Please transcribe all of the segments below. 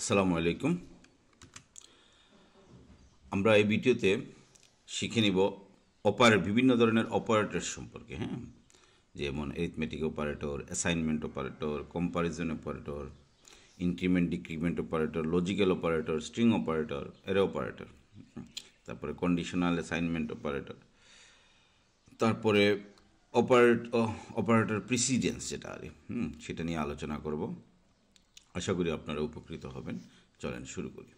আসসালামু আলাইকুম। আমরা এই ভিডিওতে শিখে নিব বিভিন্ন ধরনের অপারেটর সম্পর্কে। যেমন arithmetic operator, assignment operator, comparison operator, increment decrement operator, logical operator, string operator, array operator, তারপরে কন্ডিশনাল অ্যাসাইনমেন্ট অপারেটর, তারপরে অপারেটর প্রিসিডেন্স যেটা সেটা নিয়ে আলোচনা করব। আশা করি আপনারা উপকৃত হবেন। চলেন শুরু করি।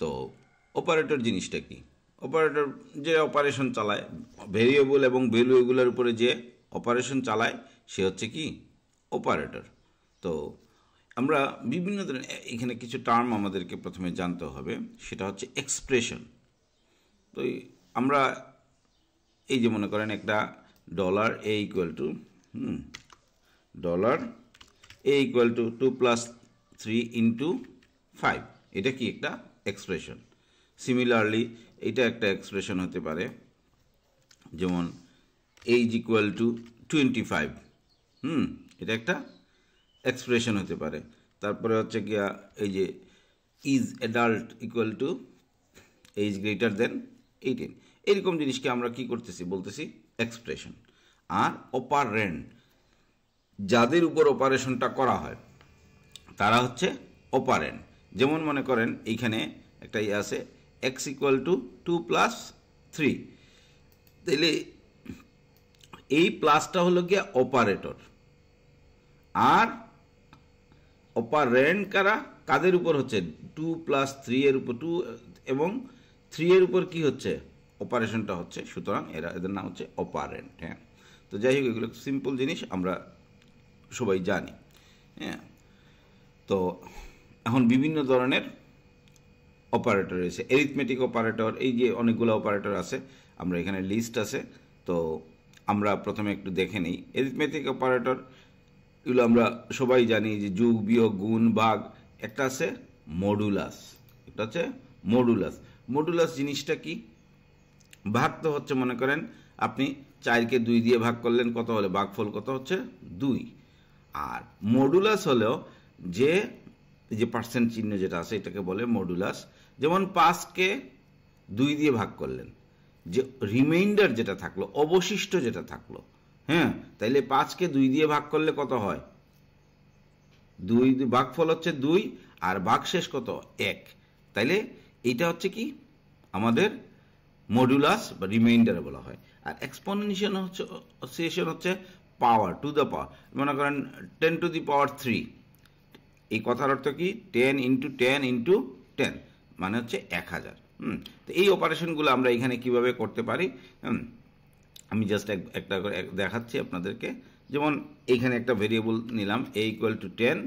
তো অপারেটর জিনিসটা কি? অপারেটর যে অপারেশন চালায়, ভেরিয়েবল এবং ভ্যালু এগুলোর উপরে যে অপারেশন চালায় সে হচ্ছে কি অপারেটর। তো আমরা বিভিন্ন ধরনের এখানে কিছু টার্ম আমাদেরকে প্রথমে জানতে হবে, সেটা হচ্ছে এক্সপ্রেশন। তো আমরা এই যে মনে করেন একটা dollar A equal to dollar A equal to 2 + 3 × 5, এটা কি একটা এক্সপ্রেশন। সিমিলারলি এটা একটা এক্সপ্রেশন হতে পারে, যেমন এইজ ইকুয়াল টু 25, এটা একটা এক্সপ্রেশন হতে পারে। তারপরে হচ্ছে কি এই যে is adult equal to age greater than 18, এরকম জিনিসকে আমরা কি করতেছি বলতেছি এক্সপ্রেশন। আর অপারেন্ড, যাদের উপর অপারেশনটা করা হয় তারা হচ্ছে অপারেন্ড। যেমন মনে করেন এইখানে একটা আছে এক্স ইকুয়াল টু 2 + 3, তাহলে এই প্লাসটা হলো গিয়ে অপারেটর, আর অপারেন্ড কাদের উপর হচ্ছে 2 + 3 এর উপর, 2 এবং 3 এর উপর কি হচ্ছে অপারেশনটা হচ্ছে, সুতরাং এদের নাম হচ্ছে অপারেন্ট। তো যাই হোক, এগুলো সিম্পল জিনিস, আমরা সবাই জানি। তো এখন বিভিন্ন ধরনের অপারেটর রয়েছে। অ্যারিথমেটিক অপারেটর, এই যে অনেকগুলো অপারেটর আছে, আমরা এখানে লিস্ট আছে। তো আমরা প্রথমে একটু দেখে নিই অ্যারিথমেটিক অপারেটর। এগুলো আমরা সবাই জানি যে যোগ, বিয়োগ, গুণ, ভাগ। একটা আছে মডুলাস, এটা হচ্ছে মডুলাস। মডুলাস জিনিসটা কি? ভাগ তো হচ্ছে, মনে করেন আপনি 4কে 2 দিয়ে ভাগ করলেন, কত হলে ভাগফল কত হচ্ছে 2। আর মডুলাস হলেও যে পার্সেন্ট চিহ্ন যেটা আছে এটাকে বলে মডুলাস। যেমন 5কে 2 দিয়ে ভাগ করলেন, যে রিমাইন্ডার যেটা থাকলো, অবশিষ্ট যেটা থাকলো, তাইলে 5কে 2 দিয়ে ভাগ করলে কত হয় 2, ভাগফল হচ্ছে 2 আর ভাগশেষ কত 1। তাইলে এটা হচ্ছে কি আমাদের মডুলাস বা রিমাইন্ডার বলা হয়। আর এক্সপোনেনশিয়াল হচ্ছে পাওয়ার, টু দ্য পাওয়ার। মনে করেন 10⁻³ এই কথার অর্থ কি 10 × 10 × 10 মানে হচ্ছে 1000। তো এই অপারেশনগুলো আমরা এখানে কিভাবে করতে পারি, আমি জাস্ট একটা করে দেখাচ্ছি আপনাদেরকে। যেমন এইখানে একটা ভেরিয়েবল নিলাম a = 10,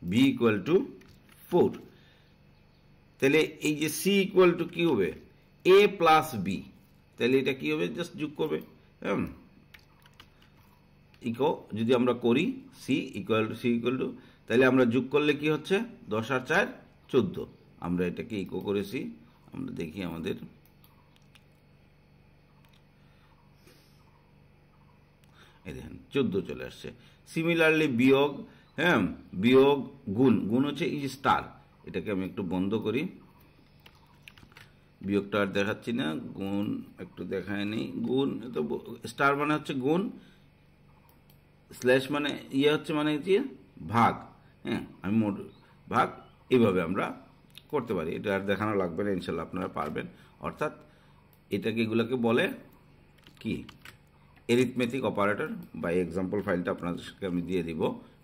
b = 4, তাহলে এই যে c = কি হবে a + b, তাহলে এটা কি হবে জাস্ট যোগ করবে। যদি আমরা করি c = তাহলে আমরা যোগ করলে কি হচ্ছে 10 আর 4 14। আমরা এটাকে ইকো করেছি, আমরা দেখি আমাদের এই দেখেন 14 চলে আসছে। সিমিলারলি বিয়োগ, বিয়োগ, গুণ হচ্ছে এই স্টার, এটাকে আমি একটু বন্ধ করি, বিয়োগটা আর দেখাচ্ছি না, গুণ একটু দেখায় নেই। গুণ তো স্টার মানে হচ্ছে গুণ, স্ল্যাশ মানে হচ্ছে মানে ভাগ। আমি ভাগ, এইভাবে আমরা করতে পারি। এটা আর দেখানো লাগবে না, ইনশাল্লাহ আপনারা পারবেন। অর্থাৎ এগুলোকে বলে কি অ্যারিথমেটিক অপারেটর, বা এক্সাম্পল ফাইলটা আপনাদেরকে আমি দিয়ে দিব,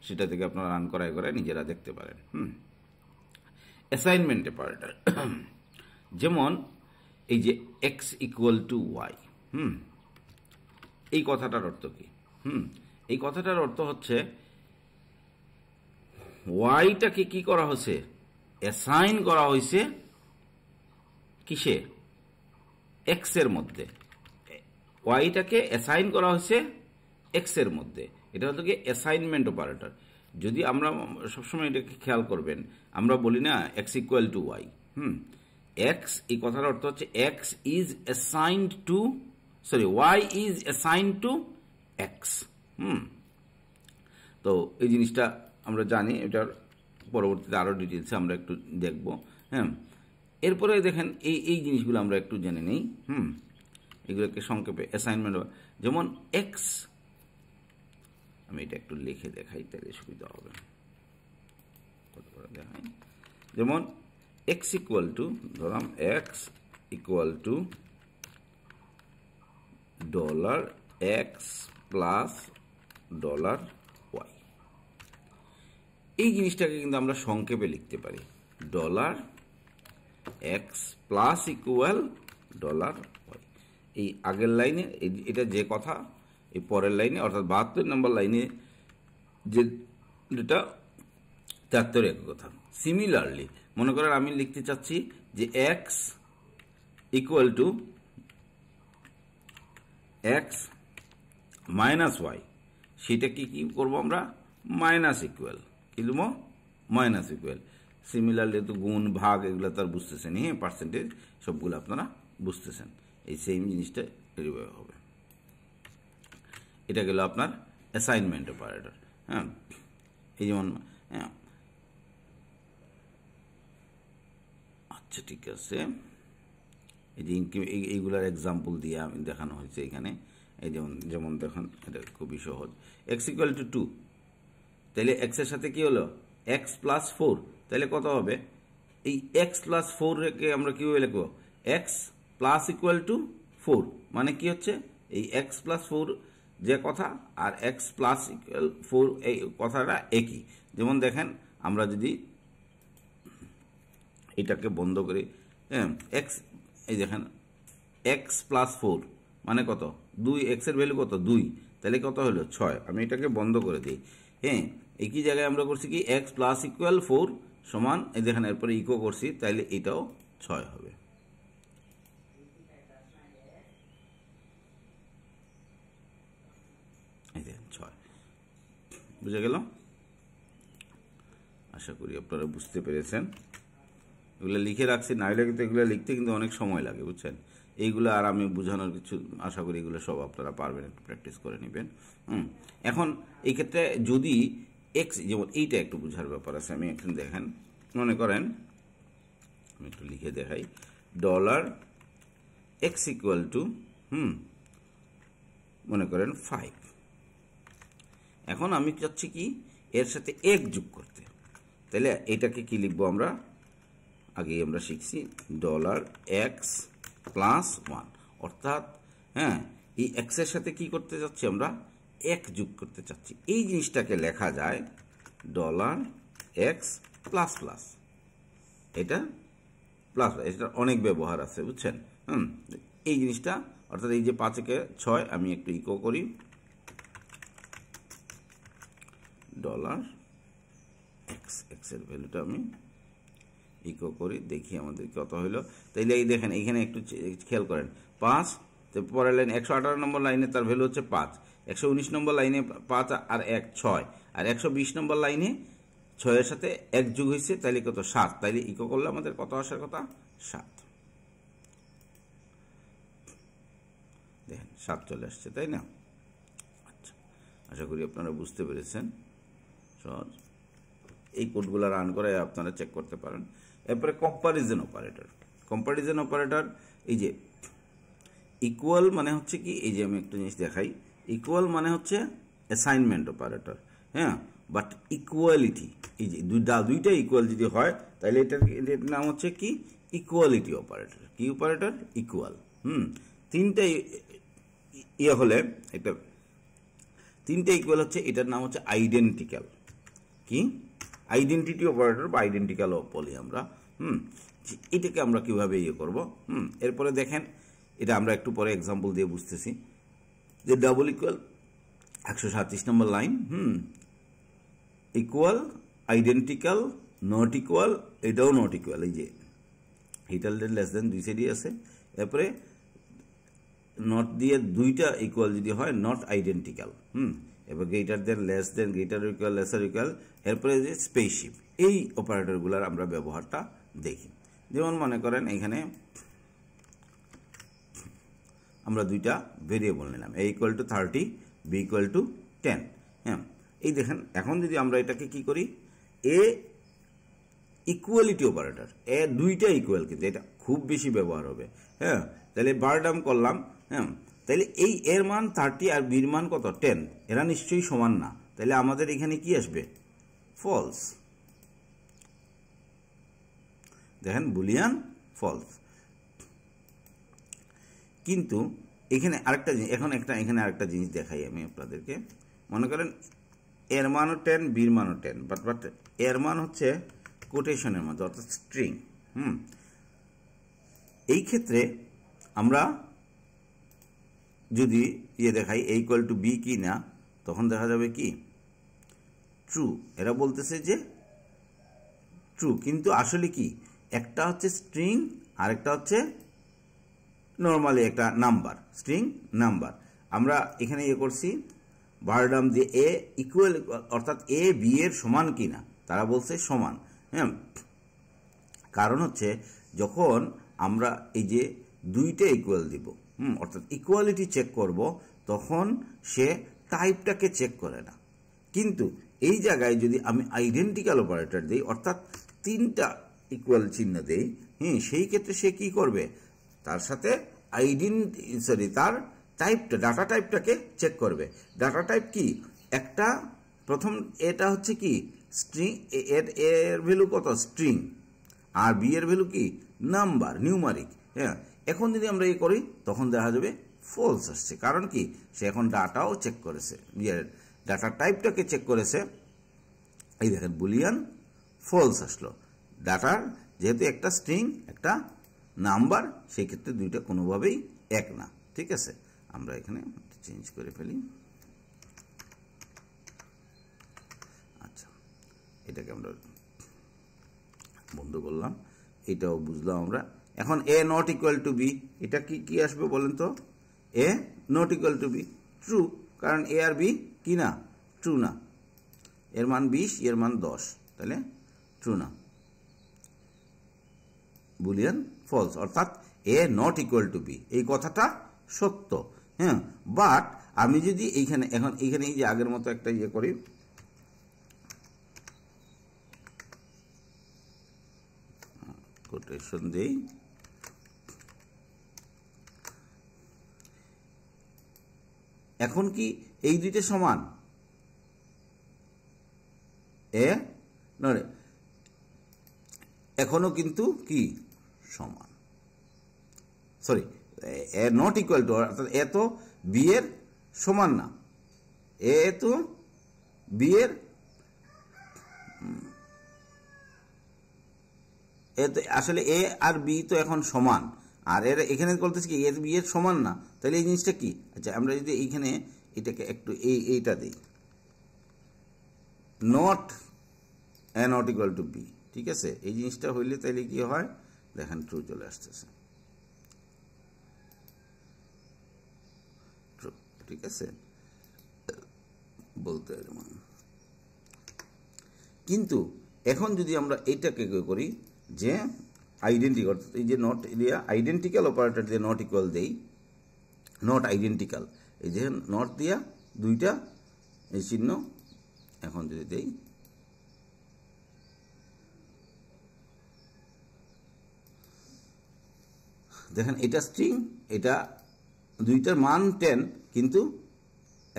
সেটা থেকে আপনারা রান করায় নিজেরা দেখতে পারেন। অ্যাসাইনমেন্ট অপারেটর, যেমন এই যে x = y, এই কথাটার অর্থ কি? এই কথাটার অর্থ হচ্ছে ওয়াইটাকে কি করা হয়েছে, অ্যাসাইন করা হয়েছে কিসে, এক্স এর মধ্যে। ওয়াইটাকে অ্যাসাইন করা হয়েছে এক্স এর মধ্যে, এটা হলো কি অ্যাসাইনমেন্ট অপারেটর। যদি আমরা সবসময় এটাকে খেয়াল করবেন, আমরা বলি না x = y, এক্স, এই কথার অর্থ হচ্ছে X is assigned to, sorry, Y is assigned to X. তো এই জিনিসটা আমরা জানি, এটার পরবর্তীতে আরও ডিটেলসে আমরা একটু দেখব। হ্যাঁ, এরপরে দেখেন এই জিনিসগুলো আমরা একটু জেনে নেই। এগুলোকে সংক্ষেপে অ্যাসাইনমেন্ট, যেমন এক্স, আমি এটা একটু লিখে দেখাই তাহলে সুবিধা হবে। কত করে দেখাই, যেমন এক্স ইকুয়াল টু, ধরাম x equal to dollar x plus dollar y. এই জিনিসটাকে কিন্তু আমরা সংক্ষেপে লিখতে পারি dollar x plus equal dollar y. এই আগের লাইনে এটা যে কথা, এই পরের লাইনে অর্থাৎ 72 নম্বর লাইনে যেটা 73 এক কথা। সিমিলারলি মনে করেন আমি লিখতে চাচ্ছি যে X equal to X minus Y, সেটা কি করবো আমরা, মাইনাস ইকুয়াল, কি দেবো, মাইনাস ইকুয়াল। সিমিলারলি তো গুণ ভাগ এগুলো তো আর বুঝতেছেন, হ্যাঁ, পার্সেন্টেজ সবগুলো আপনারা বুঝতেছেন। এই সেম জিনিসটা এইভাবে হবে। এটা গেল আপনার অ্যাসাইনমেন্ট অপারেটর। হ্যাঁ, এই যেমন, হ্যাঁ, আচ্ছা ঠিক আছে, এই যে এইগুলার এক্সাম্পল দিয়ে আমি দেখানো হয়েছে এখানে। এই যেমন দেখুন, এটা খুবই সহজ। এক্স ইকুয়াল টু 2, তাহলে এক্স এর সাথে কি হলো, এক্স প্লাস 4, তাহলে কত হবে, এই এক্স প্লাস 4 রেখে আমরা কিভাবে লিখবো, এক্স প্লাস ইকুয়াল টু 4, মানে কি হচ্ছে এই এক্স প্লাস 4 যে কথা আর এক্স প্লাস ইকুয়াল 4 এই কথাটা একই। যেমন দেখেন আমরা যদি এটাকে বন্ধ করি, হ্যাঁ, এক্স, এই দেখেন এক্স প্লাস 4 মানে কত, 2, এক্স এর ভ্যালু কত 2, তাহলে কত হলো 6। আমি এটাকে বন্ধ করে দিই। হ্যাঁ, একই জায়গায় আমরা করছি কি এক্স প্লাস ইকুয়াল 4 সমান, এই দেখেন এরপরে ইকো করছি, তাইলে এটাও 6 হবে। এই দেখেন 6, বুঝে গেল? আশা করি আপনারা বুঝতে পেরেছেন। এগুলো লিখে রাখছি, না হলে কিন্তু এগুলো লিখতে কিন্তু অনেক সময় লাগে, বুঝছেন। এইগুলো আর আমি বোঝানোর কিছু, আশা করি এগুলো সব আপনারা পারবেন, একটু প্র্যাকটিস করে নেবেন। এখন এই ক্ষেত্রে যদি এক্স, যেমন এইটা একটু বোঝার ব্যাপার আছে। আমি এখন দেখেন, মনে করেন আমি একটু লিখে দেখাই, ডলার এক্স ইকুয়াল টু মনে করেন 5। এখন আমি চাচ্ছি কি এর সাথে 1 যোগ করতে, তাহলে এটাকে কি লিখবো আমরা, আগে আমরা শিখছি ডলার এক্স প্লাস 1, অর্থাৎ হ্যাঁ, এই এক্স এর সাথে কি করতে চাচ্ছি আমরা, 1 যোগ করতে চাচ্ছি। এই জিনিসটাকে লেখা যায় ডলার এক্স প্লাস প্লাস, এটা প্লাস, এটা অনেক ব্যবহার আছে, বুঝছেন। এই জিনিসটা, অর্থাৎ এই যে 5 কে 6, আমি একটু ইকো করি ডলার এক্স, এক্স এর ভ্যালুটা আমি ইকো করি, দেখি আমাদের কত হইলো। তাইলে এই দেখেন এইখানে একটু খেয়াল করেন, 5, পরের লাইন 118 নম্বর লাইনে তার ভ্যালু হচ্ছে 5, 119 নম্বর লাইনে 5 আর 1 6, আর 120 নম্বর লাইনে 6 এর সাথে 1 যোগ হয়েছে, তাইলে কত 7, তাইলে ইকো করলে আমাদের কত আসার কথা, 7। দেখেন 7 চলে আসছে, তাই না? আচ্ছা, আশা করি আপনারা বুঝতে পেরেছেন। সহজ, এই কোডগুলো রান করে আপনারা চেক করতে পারেন। এরপরে কম্পারিজন অপারেটর। কম্পারিজন অপারেটর, এই যে ইকুয়াল মানে হচ্ছে কি, এই যে আমি একটা জিনিস দেখাই, ইকুয়াল মানে হচ্ছে অ্যাসাইনমেন্ট অপারেটর, হ্যাঁ, বাট ইকুয়ালিটি, এই যে দুইটা ইকুয়াল যদি হয় তাহলে এটার নাম হচ্ছে কি, ইকুয়ালিটি অপারেটর। কি অপারেটর, ইকুয়াল। তিনটা ইয়ে হলে এটা, তিনটা ইকুয়াল হচ্ছে, এটার নাম হচ্ছে আইডেন্টিক্যাল। কি, আইডেন্টিটি অপারেটর বা আইডেন্টিক্যাল বলি আমরা। এটাকে আমরা কিভাবে ইয়ে করব, এরপরে দেখেন, এটা আমরা একটু পরে এক্সাম্পল দিয়ে বুঝতেছি যে double equal 137 number line, equal, identical, not equal, এটাও নট ইকুয়াল, এই যে ইটাল লেস দেন 2 সাইডই আছে। এরপরে নট দিয়ে দুইটা ইকুয়াল যদি হয়, নট আইডেন্টিক্যাল, এবার greater than, less than, greater equal, laser equal, এরপরে যে স্পেসশিপ, এই অপারেটরগুলোর আমরা ব্যবহারটা দেখি। যেমন মনে করেন এখানে আমরা দুইটা ভেরিয়েবল নিলাম, a equal to 30, b equal to 10। হ্যাঁ, এই দেখেন এখন যদি আমরা এটাকে কি করি, a ইকুয়ালিটি অপারেটর, এ দুইটা ইকুয়াল, কিন্তু এটা খুব বেশি ব্যবহার হবে। হ্যাঁ, তাহলে বার ডাম করলাম। হ্যাঁ, তাহলে এই এর মান 30 আর বির মান কত 10, এরা নিশ্চয়ই সমান না। তাহলে আমাদের এখানে কি আসবে? ফলস। দেখেন বুলিয়ান ফলস। কিন্তু এখানে আরেকটা জিনিস, এখানে আরেকটা জিনিস দেখাই আমি আপনাদেরকে। মনে করেন এর মানও 10, বির মানও 10, বাট এর মান হচ্ছে কোটেশনের মধ্যে, অর্থাৎ স্ট্রিং। এই ক্ষেত্রে আমরা যদি দেখাই এ ইকুয়াল টু বি কি না, তখন দেখা যাবে কি ট্রু। এরা বলতেছে যে ট্রু, কিন্তু আসলে কি একটা হচ্ছে স্ট্রিং আর একটা হচ্ছে নর্মালি একটা নাম্বার, স্ট্রিং নাম্বার। আমরা এখানে করছি বারডাম দিয়ে এ ইকুয়াল, অর্থাৎ এ বি এর সমান কিনা, তারা বলছে সমান। হ্যাঁ, কারণ হচ্ছে যখন আমরা এই যে দুইটা ইকুয়াল দিব, অর্থাৎ ইকুয়ালিটি চেক করব, তখন সে টাইপটাকে চেক করে না। কিন্তু এই জায়গায় যদি আমি আইডেন্টিক্যাল অপারেটর দিই, অর্থাৎ তিনটা ইকুয়াল চিহ্ন দেই, সেই ক্ষেত্রে সে কি করবে? তার সাথে তার টাইপটা, ডাটা টাইপটাকে চেক করবে। ডাটা টাইপ কি? একটা প্রথম এটা হচ্ছে কি স্ট্রিং, এর ভ্যালু কত? স্ট্রিং। আর বি এর ভ্যালু কি? Number, numeric. হ্যাঁ, এখন যদি আমরা করি তখন দেখা যাবে ফলস আসছে। কারণ কি? সে এখন ডাটাও চেক করেছে, ডাটা টাইপটাকে চেক করেছে। এই দেখেন বুলিয়ান ফলস আসলো। ডাটার যেহেতু একটা স্ট্রিং একটা নাম্বার, সেই ক্ষেত্রে দুইটা কোনোভাবেই এক না। ঠিক আছে, আমরা এখানে চেঞ্জ করে ফেলি। আচ্ছা, এটাকে আমরা বন্ধ করলাম, এটাও বুঝলাম আমরা। এখন a not equal to b, এটা কি আসবে বলেন তো? A not equal to b true, কারণ এ আর বি কি না? ট্রু না। এর মান 20, এর মান 10, তাহলে ট্রু না। বুলিয়ান ফলস, অর্থাৎ এ নট ইকুয়াল টু বি, এই কথাটা সত্য। হ্যাঁ, বাট আমি যদি এইখানে এই যে আগের মতো একটা করি, কোটেশন দেই, এখন কি এই দুইটা সমান? এখনো কিন্তু কি সমান, sorry A not equal two, অর্থাৎ এ তো বি এর সমান না, এ তো বি এর আসলে এ আর বি তো এখন সমান, আর এর এখানে বলতেছে কি এ বি এর সমান না। তাহলে এই জিনিসটা কি? আচ্ছা, আমরা যদি এইখানে এটাকে একটু এইটা দিই, not A not equal to B, ঠিক আছে, এই জিনিসটা হইলে তাহলে কি হয়? দেখেন ট্রু চলে আসতেছে, ট্রু। ঠিক আছে, বলতে কিন্তু এখন যদি আমরা এইটাকে করি যে আইডেন্টিক্যাল, অর্থাৎ এই যে নট দিয়া আইডেন্টিক্যাল অপারেটর দিয়ে নট ইকুয়াল দেই, নট আইডেন্টিক্যাল, এই যে নট দিয়া দুইটা এই চিহ্ন, এখন যদি দেই, দেখেন এটা স্ট্রিং, এটা দুইটার মান 10, কিন্তু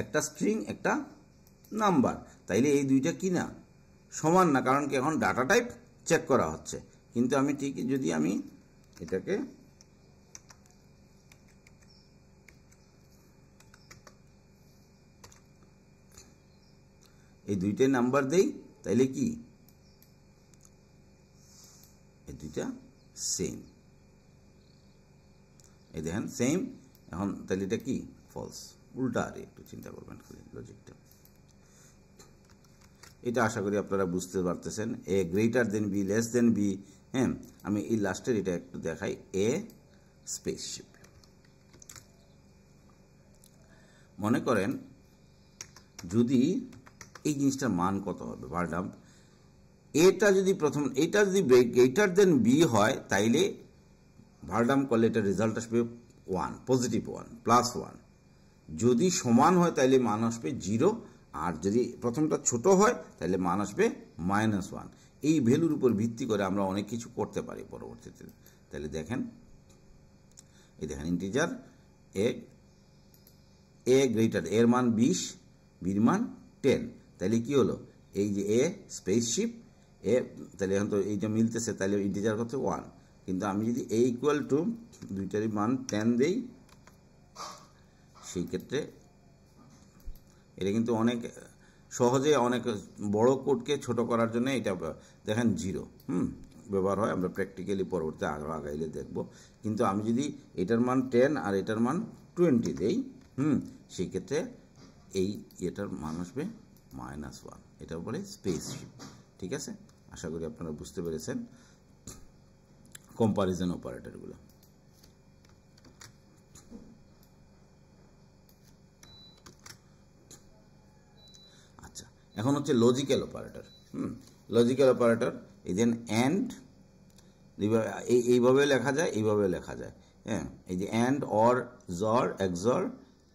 একটা স্ট্রিং একটা নাম্বার, তাইলে এই দুইটা কি না? সমান না। কারণ কি? এখন ডাটা টাইপ চেক করা হচ্ছে। কিন্তু আমি ঠিক যদি আমি এটাকে এই দুইটাই নাম্বার দেই, তাইলে কি এই দুইটা সেম, এই দেখেন সেম। এখন তাহলে এটা কি? ফলস। উল্টা, আর একটু চিন্তা করবেন লজিকটা। এটা আশা করি আপনারা বুঝতে পারতেছেন। A greater than b, less than b. হ্যাঁ, আমি এই লাস্টের এটা একটু দেখাই। এ স্পেসশিপ, মনে করেন যদি এই জিনিসটার মান কত হবে? ভারডাম্প এটা যদি এটা যদি গ্রেটার দেন বি হয়, তাইলে ভারডাম্প করলে এটা রেজাল্ট আসবে 1, পজিটিভ 1, +1। যদি সমান হয় তাহলে মান আসবে 0, আর যদি প্রথমটা ছোট হয় তাহলে মান আসবে -1। এই ভ্যালুর উপর ভিত্তি করে আমরা অনেক কিছু করতে পারি পরবর্তীতে। তাহলে দেখেন, এই দেখেন ইন্টিজার এ গ্রেটার, এর মান 20, বির মান 10। তাহলে কি হলো, এই যে এ স্পেসশিপ এ, তাহলে এখন তো এইটা মিলতেছে, তাহলে ইন্টিজার কত 1। কিন্তু আমি যদি এ ইকুয়াল টু দুইটারই মান 10 দেই, সেই ক্ষেত্রে এটা কিন্তু অনেক সহজে অনেক বড় কোডকে ছোট করার জন্য এটা দেখেন 0 ব্যবহার হয়। আমরা প্র্যাকটিক্যালি পরবর্তী আগাইলে দেখব। কিন্তু আমি যদি এটার মান 10 আর এটার মান 20 দেই, সেই ক্ষেত্রে এই এটার মান আসবে -1। এটা বলে স্পেসশিপ। ঠিক আছে, আশা করি আপনারা বুঝতে পেরেছেন কম্পারিজন অপারেটরগুলো। আচ্ছা, এখন হচ্ছে লজিক্যাল অপারেটর। লজিক্যাল অপারেটর এই দেন অ্যান্ড, এইভাবে লেখা যায়, এইভাবে লেখা যায়। হ্যাঁ, এই যে অ্যান্ড, অর, জর, এক্সর,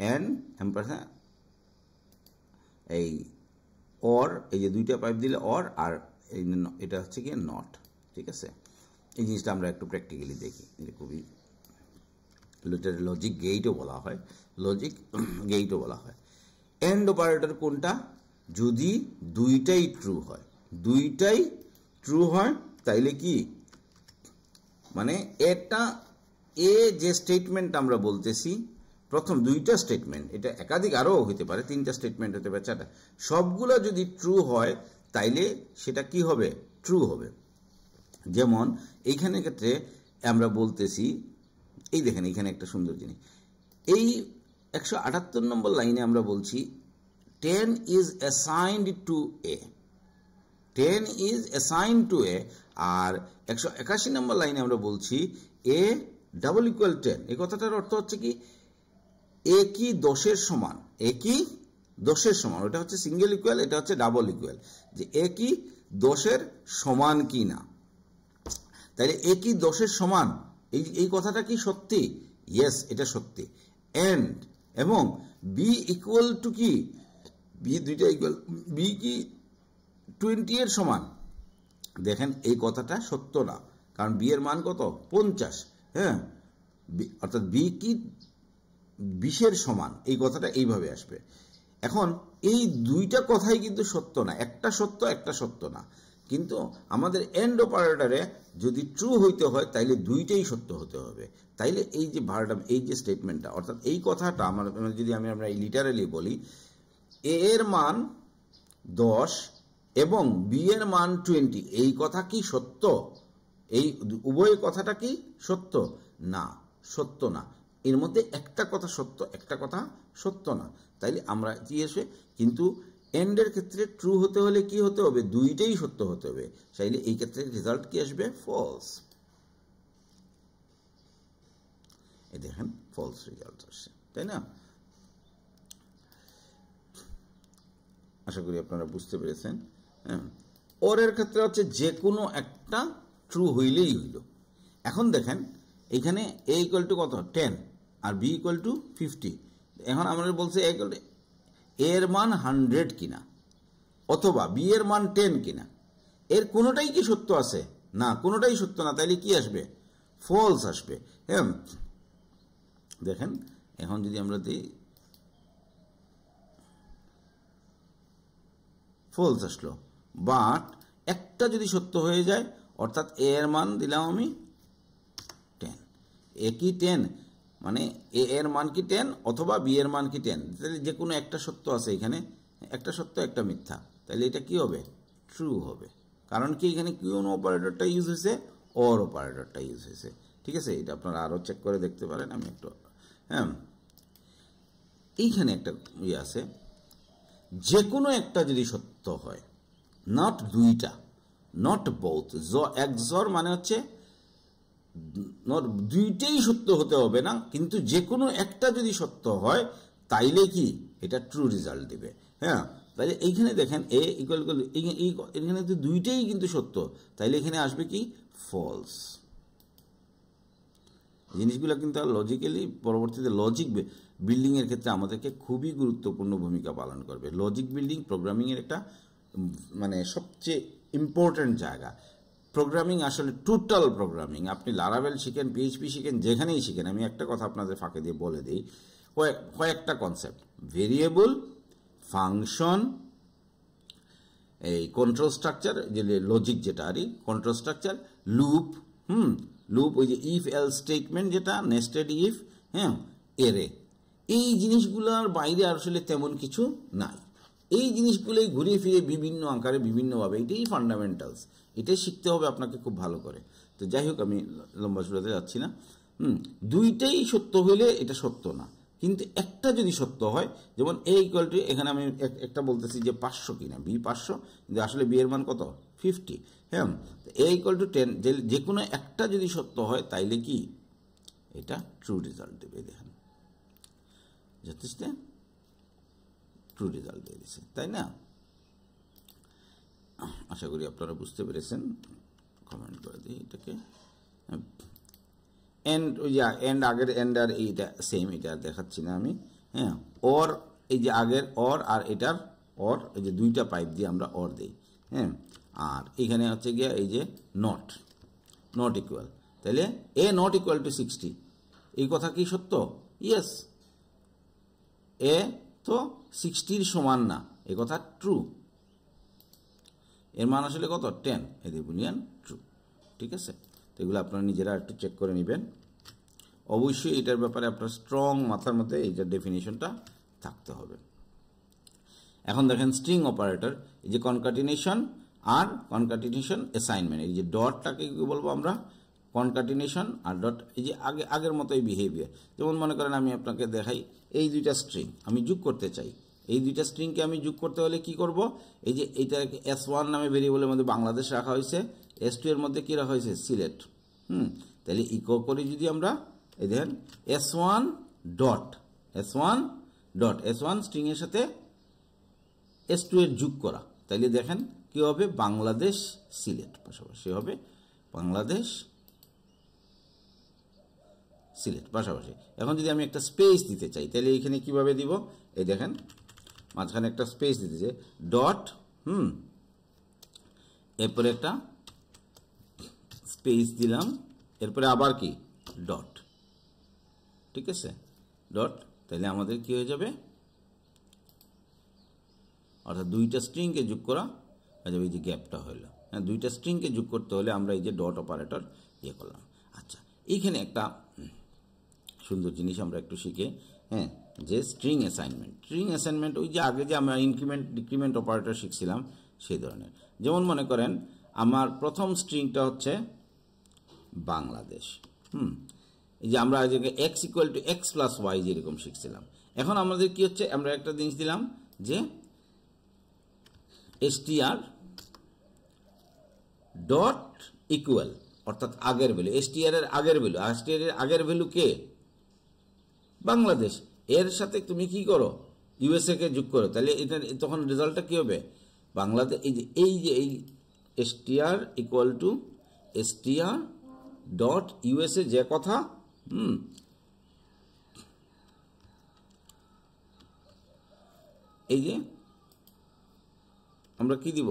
অ্যান্ড এম্পারস্যান্ড, এই অর, এই যে দুইটা পাইপ দিলে অর, আর এটা হচ্ছে কি নট। ঠিক আছে, এই জিনিসটা আমরা একটু প্র্যাকটিক্যালি দেখি। এটা খুবই লজিক গেটও বলা হয়, লজিক গেটও বলা হয়। এন্ড অপারেটর কোনটা? যদি দুইটাই ট্রু হয়, দুইটাই ট্রু হয়, তাইলে কি মানে এটা এ যে স্টেটমেন্ট আমরা বলতেছি, প্রথম দুইটা স্টেটমেন্ট, এটা একাধিক আরও হইতে পারে, 3টা স্টেটমেন্ট হতে পারে, 4টা, সবগুলো যদি ট্রু হয় তাইলে সেটা কি হবে? ট্রু হবে। যেমন এইখানে ক্ষেত্রে আমরা বলতেছি, এই দেখেন এখানে একটা সুন্দর জিনিস, এই 178 নম্বর লাইনে আমরা বলছি 10 is assigned to A, 10 is assigned to A, আর 181 নম্বর লাইনে আমরা বলছি A ডাবল ইকুয়াল 10। এই কথাটার অর্থ হচ্ছে কি, এ কি 10-এর সমান, এ কি 10-এর সমান, ওটা হচ্ছে সিঙ্গেল ইকুয়াল, এটা হচ্ছে ডাবল ইকুয়াল, যে এ কি 10-এর সমান কি না। তাহলে এ কি 10-এর সমান, এই কথাটা কি সত্যি? ইয়েস, এটা সত্যি। এন্ড এবং বি ইকুয়াল টু কি, বি দুইটা ইকুয়াল, বি কি 20-এর সমান। দেখেন এই কথাটা সত্য না, কারণ বি এর মান কত? 50। হ্যাঁ, অর্থাৎ বি কি 20-এর সমান, এই কথাটা এইভাবে আসবে। এখন এই দুইটা কথাই কিন্তু সত্য না, একটা সত্য একটা সত্য না। কিন্তু আমাদের এন্ড অপারেটরে যদি ট্রু হইতে হয় তাইলে দুইটাই সত্য হতে হবে। তাইলে এই যে ভার্ব, এই যে স্টেটমেন্টটা, অর্থাৎ এই কথাটা আমার যদি আমরা লিটারালি বলি, এ এর মান 10 এবং বি এর মান 20, এই কথা কি সত্য? এই উভয় কথাটা কি সত্য? না, সত্য না। এর মধ্যে একটা কথা সত্য, একটা কথা সত্য না। তাইলে আমরা কি আসবে, কিন্তু এন্ডের ক্ষেত্রে ট্রু হতে হলে কি হতে হবে? দুইটাই সত্য হতে হবে। তাইলে এই ক্ষেত্রে রেজাল্ট কি আসবে? ফলস। এই দেখেন ফলস রেজাল্ট আসছে, তাই না? আশা করি আপনারা বুঝতে পেরেছেন। হ্যাঁ, ওরের ক্ষেত্রে হচ্ছে যে কোনো একটা ট্রু হইলেই হইল। এখন দেখেন এইখানে এ ইকুয়াল টু কত? 10 আর বি ইকুয়াল টু 50। এখন আমরা বলছি এ ইকুয়াল টু এর মান 100 কিনা, অথবা বি এর মান 10 কিনা, এর কোনোটাই কি সত্য আছে? না, কোনোটাই সত্য না। তাইলে কি আসবে? ফলস আসবে। হ্যাঁ, দেখেন এখন যদি আমরা দিই, ফলস আসলো। বাট একটা যদি সত্য হয়ে যায়, অর্থাৎ এ এর মান দিলাম আমি 10, এ কি 10, মানে এ এর মান কি 10 অথবা বি এর মান কি 10, তাহলে যে কোনো একটা সত্য আছে এখানে, একটা সত্য একটা মিথ্যা, তাহলে এটা কি হবে? ট্রু হবে। কারণ কি, এখানে কোন অপারেটরটা ইউজ হয়েছে? অর অপারেটরটা ইউজ হয়েছে। ঠিক আছে, এটা আপনারা আরও চেক করে দেখতে পারেন। আমি একটু, হ্যাঁ, এইখানে একটা ইয়ে আছে, যে কোনো একটা যদি সত্য হয়, নট দুইটা, নট বোথ, এক্সর মানে হচ্ছে দুইটাই সত্য হতে হবে না, কিন্তু যে কোনো একটা যদি সত্য হয় তাইলে কি এটা ট্রু রেজাল্ট দিবে। হ্যাঁ, তাহলে এইখানে দেখেন এ ইকুয়াল, এখানে তো দুইটাই কিন্তু সত্য, তাইলে এখানে আসবে কি? ফলস। জিনিসগুলো কিন্তু লজিক্যালি পরবর্তীতে লজিক বিল্ডিং এর ক্ষেত্রে আমাদেরকে খুবই গুরুত্বপূর্ণ ভূমিকা পালন করবে। লজিক বিল্ডিং প্রোগ্রামিং এর একটা মানে সবচেয়ে ইম্পর্টেন্ট জায়গা। প্রোগ্রামিং আসলে টোটাল প্রোগ্রামিং, আপনি লারাভেল শিখেন, পিএইচপি শিখেন, যেখানেই শিখেন, আমি একটা কথা আপনাদের ফাঁকে দিয়ে বলে দিই, কয়েকটা কনসেপ্ট, ভেরিয়েবল, ফাংশন, এই কন্ট্রোল স্ট্রাকচার, যে লজিক যেটা আর কন্ট্রোল স্ট্রাকচার, লুপ, লুপ, ওই যে ইফ এল স্টেটমেন্ট যেটা নেস্টেড ইফ, হ্যাঁ, এরে, এই জিনিসগুলোর বাইরে আসলে তেমন কিছু নাই। এই জিনিসগুলোই ঘুরিয়ে ফিরে বিভিন্ন আকারে বিভিন্নভাবে, এটাই ফান্ডামেন্টালস, এটাই শিখতে হবে আপনাকে খুব ভালো করে। তো যাই হোক, আমি লম্বা চূড়াতে যাচ্ছি না। দুইটাই সত্য হইলে এটা সত্য না, কিন্তু একটা যদি সত্য হয়, যেমন এ ইকুয়াল টু, এখানে আমি একটা বলতেছি যে 500 কিনা, বি 500, কিন্তু আসলে বি এর মান কত, 50, হ্যাঁ, এ ইকুয়াল টু 10, যে কোনো একটা যদি সত্য হয় তাইলে কি এটা ট্রু রেজাল্ট দেবে। দেখেন যথেষ্ট ট্রু রেজাল্ট দিয়ে দিচ্ছে, তাই না? আশা করি আপনারা বুঝতে পেরেছেন। কমেন্ট করে দিই এটাকে। এন্ড, ওই যে এন্ড, আগের এন্ড আর এইটা সেম, এটা দেখাচ্ছি না আমি, হ্যাঁ। অর, এই যে আগের অর আর এটার অর, এই যে দুইটা পাইপ দিয়ে আমরা অর দিই, হ্যাঁ। আর এখানে হচ্ছে গিয়া এই যে নট ইকুয়াল, তাহলে এ নট ইকুয়াল টু 60, এই কথা কি সত্য? ইয়েস, এ তো 60-র সমান না, এ কথা ট্রু। এর মান আসলে কত, 10, এদের বুনিয়ান ট্রু। ঠিক আছে, তো এগুলো আপনারা নিজেরা একটু চেক করে নেবেন। অবশ্যই এটার ব্যাপারে আপনার স্ট্রং মাথার মধ্যে এইটার ডেফিনিশনটা থাকতে হবে। এখন দেখেন স্ট্রিং অপারেটর, এই যে কনকাটিনেশন আর কনকাটিনেশন অ্যাসাইনমেন্ট, এই যে ডটটাকে কি বলবো আমরা, কনকাটিনেশন আর ডট, এই যে আগের মতোই বিহেভিয়ার। যেমন মনে করেন আমি আপনাকে দেখাই, এই দুইটা স্ট্রিং আমি যোগ করতে চাই, এই দুইটা স্ট্রিংকে আমি যোগ করতে হলে কি করব, এই যে এইটাকে S1 নামে ভেরিয়েবলের মধ্যে বাংলাদেশ রাখা হয়েছে, S2 এর মধ্যে কি রাখা হয়েছে, সিলেট। তাহলে ইকো করে যদি আমরা, এই দেখেন S1 স্ট্রিং এর সাথে S2 এর যোগ করা, তাহলে দেখেন কি হবে, বাংলাদেশ সিলেট, পাশাপাশি হবে বাংলাদেশ সিলেট পাশাপাশি। এখন যদি আমি একটা স্পেস দিতে চাই, তাহলে এখানে কিভাবে দিব, এই দেখেন মাঝখানে একটা স্পেস দিতে চাই, ডট, এরপরে একটা স্পেস দিলাম, এরপরে আবার কি ডট, ঠিক আছে, ডট, তাহলে আমাদের কি হয়ে যাবে, অর্থাৎ দুইটা স্ট্রিংকে যোগ করা হয়ে যাবে, এই যে গ্যাপটা হইল, হ্যাঁ, দুইটা স্ট্রিংকে যোগ করতে হলে আমরা এই যে ডট অপারেটর ইয়ে করলাম। আচ্ছা, এইখানে একটা সুন্দর জিনিস আমরা একটু শিখে, হ্যাঁ, যে স্ট্রিং অ্যাসাইনমেন্ট, ওই যে আগে যে আমরা ইনক্রিমেন্ট ডিক্রিমেন্ট অপারেটর শিখছিলাম সেই ধরনের। যেমন মনে করেন আমার প্রথম স্ট্রিংটা হচ্ছে বাংলাদেশ, এই যে আমরা X equal to X plus Y যেরকম শিখছিলাম, এখন আমাদের কি হচ্ছে, আমরা একটা জিনিস দিলাম যে str ডট ইকুয়াল, অর্থাৎ আগের ভ্যালু, str এর আগের ভ্যালু কে, বাংলাদেশ, এর সাথে তুমি কি করো, ইউএসএ কে যোগ করো, তাহলে এটা তখন রেজাল্টটা কি হবে, বাংলাদেশ, এই str equal to str dot USA, যে কথা, এই যে আমরা কি দিব,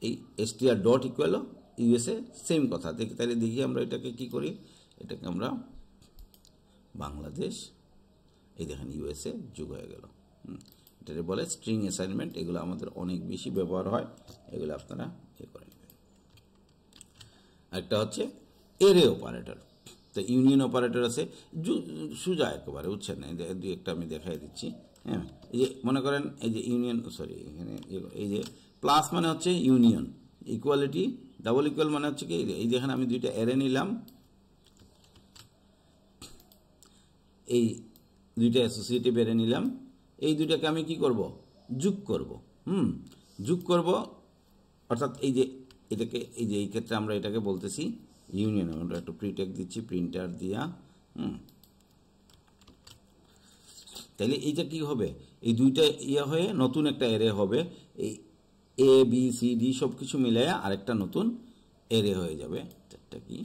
এই str dot equal USA, same কথা, তাহলে দেখি আমরা এটাকে কি করি, এটাকে আমরা বাংলাদেশ, এই দেখেন ইউএসএ যোগ হয়ে গেল। এটাকে বলে স্ট্রিং অ্যাসাইনমেন্ট, এগুলো আমাদের অনেক বেশি ব্যবহার হয়, এগুলো আপনারা ইয়ে করে নেবেন। একটা হচ্ছে এরে অপারেটর, তো ইউনিয়ন অপারেটর আছে, সোজা একেবারে, বুঝছেন, দুই একটা আমি দেখাই দিচ্ছি, হ্যাঁ। এই যে মনে করেন এই যে ইউনিয়ন, সরি এখানে এই যে প্লাস মানে হচ্ছে ইউনিয়ন, ইকুয়ালিটি, ডাবল ইকুয়াল মানে হচ্ছে কি, এই যেখানে আমি দুইটা এরে নিলাম, এই দুইটা অ্যাসোসিয়েটিভ এরে নিলাম, এই দুইটাকে আমি কি করব, যোগ করব, অর্থাৎ এই যে এটাকে, এই যে এই ক্ষেত্রে আমরা এটাকে বলতেছি ইউনিয়ন, আমরা একটু প্রিটেক দিচ্ছি প্রিন্টার দিয়া, তাহলে এইটা কি হবে, এই দুইটা ইয়ে হয়ে নতুন একটা এরে হবে, এই এ বি সি ডি সবকিছু মিলাইয়া আরেকটা নতুন এরে হয়ে যাবে, একটা কি,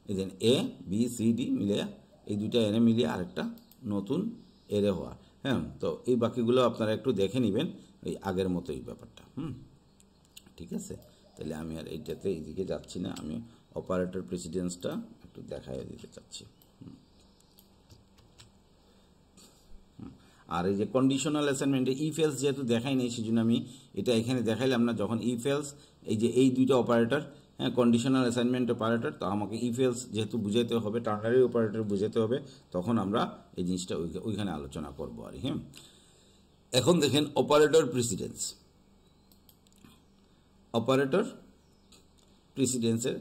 এই যে এ বি সি ডি মিলাইয়া এই দুইটা এরে মিলিয়ে আরেকটা নতুন এরে হওয়া, হ্যাঁ। তো এই বাকিগুলো আপনারা একটু দেখে নেবেন ওই আগের মতোই ব্যাপারটা। ঠিক আছে, তাহলে আমি আর এইটাতে এইদিকে যাচ্ছি না, আমি অপারেটর প্রেসিডেন্সটা একটু দেখাই দিতে চাচ্ছি। আর এই যে কন্ডিশনাল অ্যাসাইনমেন্টে ইফ এলস যেহেতু দেখাই নেই, সেই জন্য আমি এটা এখানে দেখাইলাম না। যখন ইফ এলস এই যে এই দুইটা অপারেটর, হ্যাঁ, কন্ডিশনাল অ্যাসাইনমেন্ট অপারেটর, তো আমাকে ইফ এলস যেহেতু বুঝাইতে হবে, টার্নারি অপারেটর বুঝাইতে হবে, তখন আমরা এই জিনিসটা ওইখানে আলোচনা করবো আর। হ্যাঁ, এখন দেখেন অপারেটর প্রেসিডেন্স। অপারেটর প্রেসিডেন্সের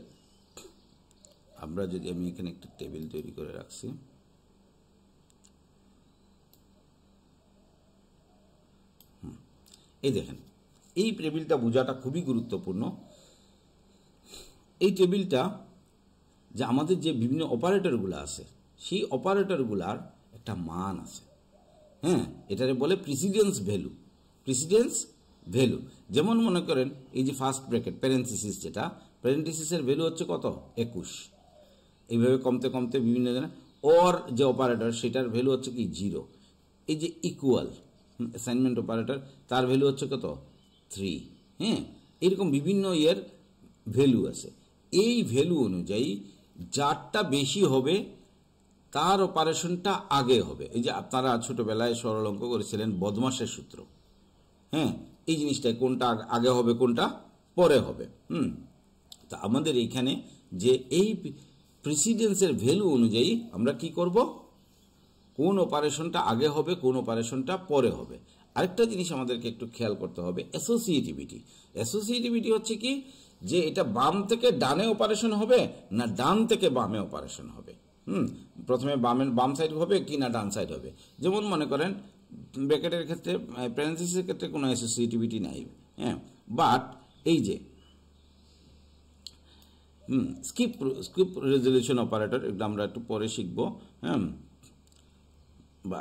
আমরা যদি, আমি এখানে একটা টেবিল তৈরি করে রাখছি, এই দেখেন এই টেবিলটা বোঝাটা খুবই গুরুত্বপূর্ণ। এই টেবিলটা যে আমাদের যে বিভিন্ন অপারেটরগুলো আছে, সেই অপারেটরগুলার একটা মান আছে। হ্যাঁ, এটারে বলে প্রেসিডেন্স ভ্যালু। প্রেসিডেন্স ভ্যালু যেমন মনে করেন এই যে ফার্স্ট ব্র্যাকেট প্যারেন্থেসিস, যেটা প্যারেন্থেসিসের ভ্যালু হচ্ছে কত, 21। এইভাবে কমতে কমতে বিভিন্ন জায়গায় অর যে অপারেটর সেটার ভ্যালু হচ্ছে কি 0। এই যে ইকুয়াল অ্যাসাইনমেন্ট অপারেটর, তার ভ্যালু হচ্ছে কত 3। হ্যাঁ, এরকম বিভিন্ন ইয়ের ভ্যালু আছে। এই ভ্যালু অনুযায়ী যারটা বেশি হবে তার অপারেশনটা আগে হবে। এই যে আপনারা ছোটবেলায় সরল অঙ্ক করেছিলেন বদমাশের সূত্র, হ্যাঁ, এই জিনিসটা কোনটা আগে হবে কোনটা পরে হবে। তা আমাদের এইখানে যে এই প্রেসিডেন্সের ভ্যালু অনুযায়ী আমরা কি করব, কোন অপারেশনটা আগে হবে কোন অপারেশনটা পরে হবে। আরেকটা জিনিস আমাদেরকে একটু খেয়াল করতে হবে, অ্যাসোসিয়েটিভিটি। অ্যাসোসিয়েটিভিটি হচ্ছে কি, যে এটা বাম থেকে ডানে অপারেশন হবে না ডান থেকে বামে অপারেশন হবে। প্রথমে বাম সাইড হবে কি না ডান সাইড হবে। যেমন মনে করেন ব্র্যাকেটের ক্ষেত্রে, প্যারেন্থেসিসের ক্ষেত্রে কোনো অ্যাসোসিয়েটিভিটি নাই। হ্যাঁ, বাট এই যে স্কিপ রেজলিউশন অপারেটর, এটা আমরা একটু পরে শিখবো। হ্যাঁ, বা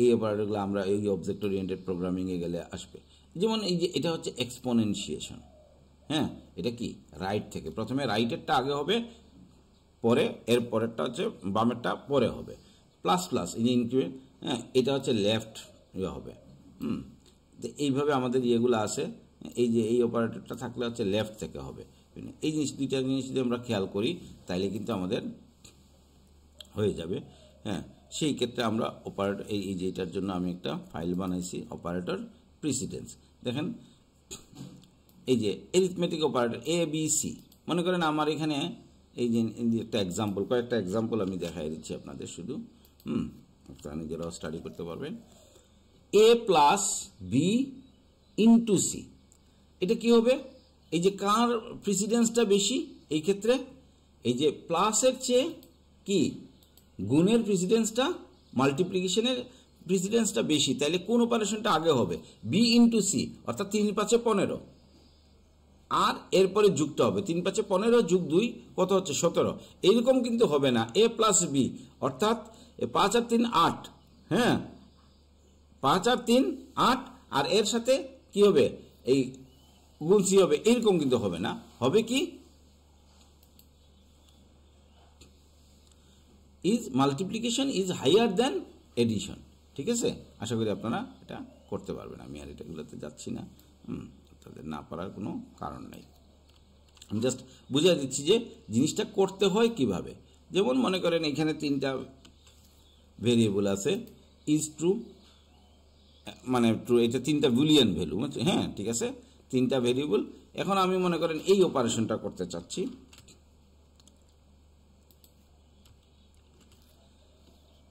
এই অপারেটরগুলো আমরা এই অবজেক্ট ওরিয়েন্টেড প্রোগ্রামিংয়ে গেলে আসবে। যেমন এই যে এটা হচ্ছে এক্সপোনেনশিয়েশন। হ্যাঁ, এটা কি রাইট থেকে, প্রথমে রাইটেরটা আগে হবে, পরে এর পরেরটা হচ্ছে বামেরটা পরে হবে। প্লাস প্লাস এই যে ইনক্রিমেন্ট, হ্যাঁ, এটা হচ্ছে লেফট ইয়ে হবে। তো এইভাবে আমাদের ইয়েগুলো আসে। এই যে এই অপারেটরটা থাকলে হচ্ছে লেফট থেকে হবে। এই দুইটা জিনিস যদি আমরা খেয়াল করি তাইলে কিন্তু আমাদের হয়ে যাবে। হ্যাঁ, সেই ক্ষেত্রে আমরা অপারেটর এই যে এটার জন্য আমি একটা ফাইল বানাইছি, অপারেটর প্রেসিডেন্স। দেখেন এই যে arithmetic operator A B C, মনে করেন আমার এখানে এই যে একটা এক্সাম্পল, কয়েকটা এক্সাম্পল আমি দেখাই দিচ্ছি আপনাদের শুধু, আপনারা নিজেরাও স্টাডি করতে পারবেন। এ প্লাস বি ইন্টু সি, এটা কি হবে, এই যে কার প্রেসিডেন্সটা বেশি, এই ক্ষেত্রে এই যে প্লাসের চেয়ে কি গুণের প্রেসিডেন্সটা, মাল্টিপ্লিকেশনের প্রেসিডেন্সটা বেশি, তাহলে কোন অপারেশনটা আগে হবে, বি ইন্টু সি, অর্থাৎ 3 × 5 = 15, আর এরপরে যুগটা হবে 3 × 5 = 15 + 2 কত হচ্ছে 17। এইরকম কিন্তু হবে না, এ প্লাস বি অর্থাৎ 5 আর 3 8, হ্যাঁ 5 আর 3 8, আর এর সাথে কি হবে এই গুণ সি হবে, এইরকম কিন্তু হবে না, হবে কি is multiplication is higher than addition. ঠিক আছে, আশা করি আপনারা এটা করতে পারবেন। আমি আর এটাগুলোতে যাচ্ছি না, তাদের না পারার কোনো কারণ নাই। আমি জাস্ট বুঝিয়ে দিচ্ছি যে জিনিসটা করতে হয় কিভাবে। যেমন মনে করেন এখানে 3টা ভেরিয়েবল আছে, ইজ ট্রু মানে ট্রু, এটা 3টা বুলিয়ান ভ্যালু। হ্যাঁ, ঠিক আছে, 3টা ভেরিয়েবল। এখন আমি মনে করেন এই অপারেশনটা করতে চাচ্ছি,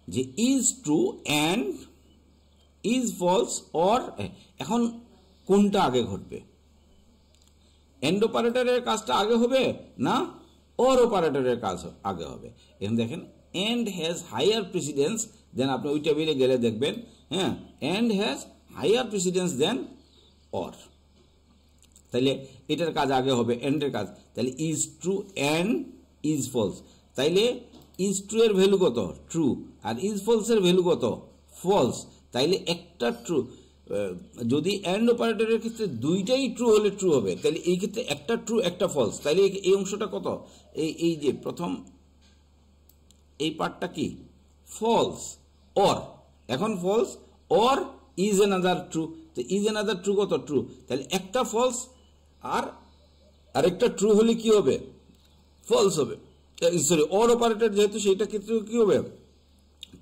যে is true and is false or, এখন কোনটা আগে ঘটবে, এন্ড অপারেটরের কাজটা আগে হবে না অর অপারেটরের কাজ আগে হবে। এখন দেখেন and has higher precedence than, আপনি ওই টেবিলে গেলে দেখবেন, হ্যাঁ, and has higher precedence than or, তাইলে এটার কাজ আগে হবে এন্ডের কাজ। তাহলে is true and is false, তাইলে ইজ ট্রু এর ভ্যালু কত ট্রু, আর ইজ ফলস এর ভ্যালু কত ফলস। তাইলে একটা ট্রু, যদি এন্ড অপারেটরের ক্ষেত্রে দুইটাই ট্রু হলে ট্রু হবে, তাহলে এই ক্ষেত্রে একটা ট্রু একটা ফলস, তাইলে এই অংশটা কত, এই যে প্রথম এই পার্টটা কি ফলস অর, এখন false or is another true, তো ইজ অ্যানাদার ট্রু কত ট্রু, তাহলে একটা ফলস আর আরেকটা ট্রু হলে কি হবে ফলস হবে, সরি অর অপারেটর যেহেতু সেইটা ক্ষেত্রে কি হবে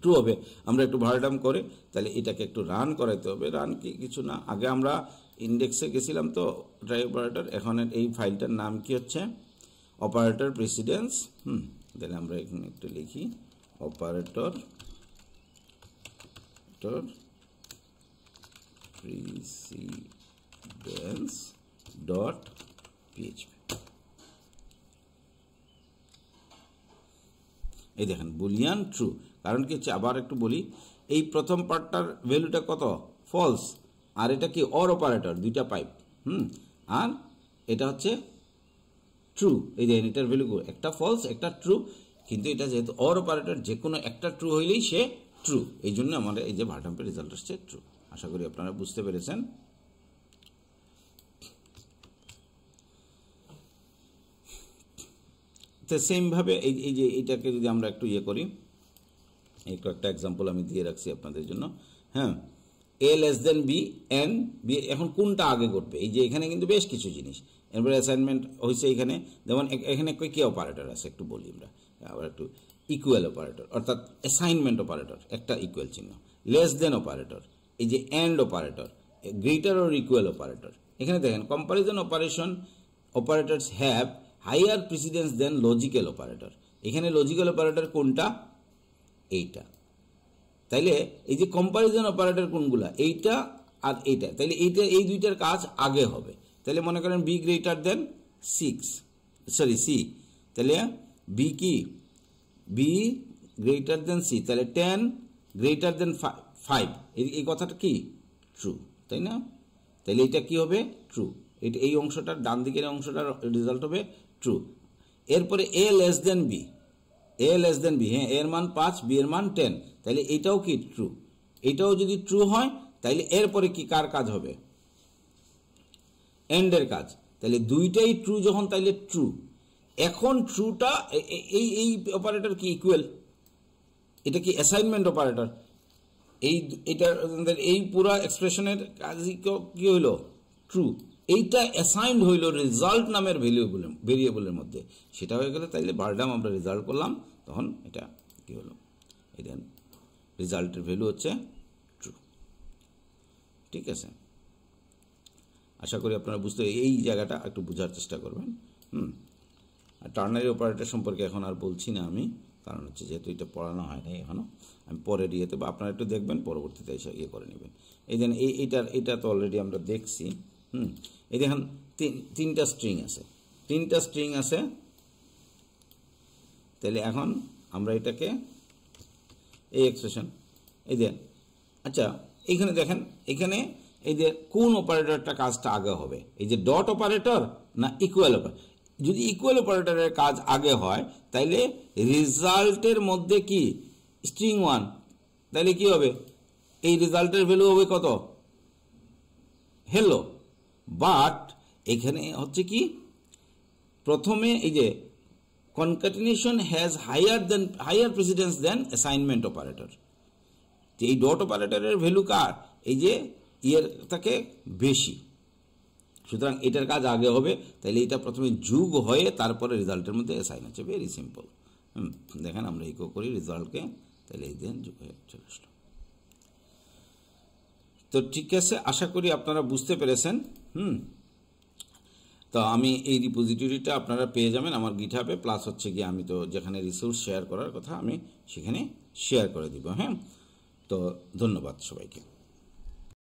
ট্রু হবে। আমরা একটু ভার্ডাম করে তাহলে এটাকে একটু রান করাইতে হবে। রান কি কিছু না, আগে আমরা ইন্ডেক্সে গেছিলাম তো ট্রাই অপারেটর, এখন এই ফাইলটার নাম কি হচ্ছে অপারেটর প্রেসিডেন্স। তাহলে আমরা এখানে একটু লিখি অপারেটর প্রেসিডেন্স ডট পিএইচপি। এই দেখেন বুলিয়ান ট্রু, কারণ কি হচ্ছে আবার একটু বলি, এই প্রথম পার্টটার ভ্যালুটা কত ফলস, আর এটা কি অর অপারেটর দুইটা পাইপ, আর এটা হচ্ছে ট্রু। এই দেখেন এটার ভ্যালু একটা ফলস একটা ট্রু, কিন্তু এটা যেহেতু অর অপারেটর যে কোনো একটা ট্রু হইলেই সে ট্রু, এই জন্য আমাদের এই যে ভার্ডাম্পের রেজাল্ট আসছে ট্রু। আশা করি আপনারা বুঝতে পেরেছেন। তো সেম ভাবে এই যে এইটাকে যদি আমরা একটু ইয়ে করি, একটু একটা এক্সাম্পল আমি দিয়ে রাখছি আপনাদের জন্য। হ্যাঁ, a less than b and b, এখন কোনটা আগে ঘটবে, এই যে এখানে কিন্তু বেশ কিছু জিনিস, এরপরে অ্যাসাইনমেন্ট হয়েছে এখানে, যেমন এখানে কি অপারেটর আছে একটু বলি আমরা, আবার একটু ইকুয়াল অপারেটর অর্থাৎ অ্যাসাইনমেন্ট অপারেটর একটা ইকুয়াল চিহ্ন, লেস দেন অপারেটর, এই যে and operator, greater or equal operator. এখানে দেখেন comparison operation operators have higher precedence than logical operator. এখানে লজিক্যাল অপারেটর কোনটা, এইটা। তাইলে এই যে কম্পারিজন অপারেটর কোনগুলা, এইটা আর এইটা, তাইলে এইটা এই দুইটার কাজ আগে হবে। তাহলে মনে করেন B greater than 6, sorry C, তাহলে বি কি বি গ্রেটার দেন সি, তাহলে 10 গ্রেটার দেন 5, এই কথাটা কি ট্রু, তাই না? তাহলে এটা কি হবে ট্রু, এই অংশটার ডান দিকের অংশটার রেজাল্ট হবে ট্রু। এরপরে এ লেস দেন বি, এ লেস দেন বি, হ্যাঁ এর মান 5 বি এর মান 10, তাহলে এটাও কি ট্রু। এটাও যদি ট্রু হয় তাহলে এরপরে কি কার কাজ হবে, এন্ডের কাজ। তাহলে দুইটাই ট্রু যখন, তাইলে ট্রু। এখন ট্রুটা এই অপারেটর কি ইকুয়াল, এটা কি অ্যাসাইনমেন্ট অপারেটর, এই পুরা এক্সপ্রেশনের কাজ কি হইলো ট্রু। এইটা অ্যাসাইন্ড হইল রেজাল্ট নামের ভেরিয়েবলের মধ্যে, সেটা হয়ে গেলে তাইলে ভার্ডাম আমরা রেজাল্ট করলাম, তখন এটা কি হলো, এই দেন রেজাল্টের ভ্যালু হচ্ছে ট্রু। ঠিক আছে, আশা করি আপনারা বুঝতে এই জায়গাটা একটু বোঝার চেষ্টা করবেন। আর টার্নারি অপারেটর সম্পর্কে এখন আর বলছি না আমি, কারণ হচ্ছে যেহেতু এটা পড়ানো হয় নাই এখনো, আমি পরের ইয়েতে বা আপনারা একটু দেখবেন, পরবর্তীতে এসে ইয়ে করে নেবেন। এই দেন এইটা তো অলরেডি আমরা দেখছি। এই দেখেন তিনটা স্ট্রিং আছে, তাহলে এখন আমরা এটাকে এই এক্সপ্রেশন এই যে, আচ্ছা এইখানে দেখেন, এখানে এই যে কোন অপারেটরটা কাজটা আগে হবে, এই যে ডট অপারেটর না ইকুয়াল অপারেটর। যদি ইকুয়াল অপারেটরের কাজ আগে হয় তাইলে রেজাল্টের মধ্যে কি স্ট্রিং 1, তাহলে কি হবে এই রেজাল্টের ভ্যালু হবে কত হ্যালো। বাট এখানে হচ্ছে কি প্রথমে এই যে concatenation has higher precedence than assignment operator, এই ডট অপারেটরের ভ্যালু কার, এই যে ইয়ের থেকে বেশি, সুতরাং এটার কাজ আগে হবে। তাহলে এটা প্রথমে যোগ হয়ে তারপরে রেজাল্টের মধ্যে অ্যাসাইন হচ্ছে, ভেরি সিম্পল। দেখেন আমরা ইকো করি রেজাল্টকে, তাহলে এই দেন যোগ হয়ে চলে আসলো। তো ঠিক আছে, আশা করি আপনারা বুঝতে পেরেছেন। তো আমি এই রিপোজিটরিটা আপনারা পেয়ে যাবেন আমার গিটহাবে, প্লাস হচ্ছে কি আমি তো যেখানে রিসোর্স শেয়ার করার কথা আমি সেখানে শেয়ার করে দিব। হ্যাঁ, তো ধন্যবাদ সবাইকে।